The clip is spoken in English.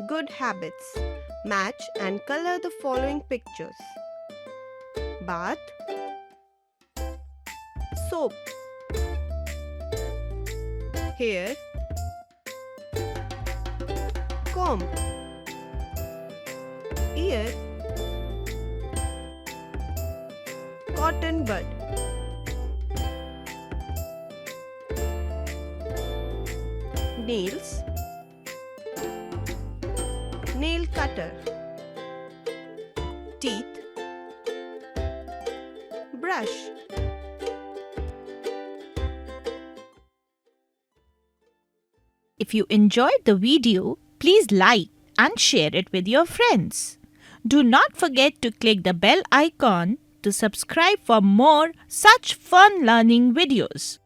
Good habits. Match and color the following pictures. Bath, soap, hair, comb, ear, cotton bud, nails, nail cutter, teeth, brush. If you enjoyed the video, please like and share it with your friends. Do not forget to click the bell icon to subscribe for more such fun learning videos.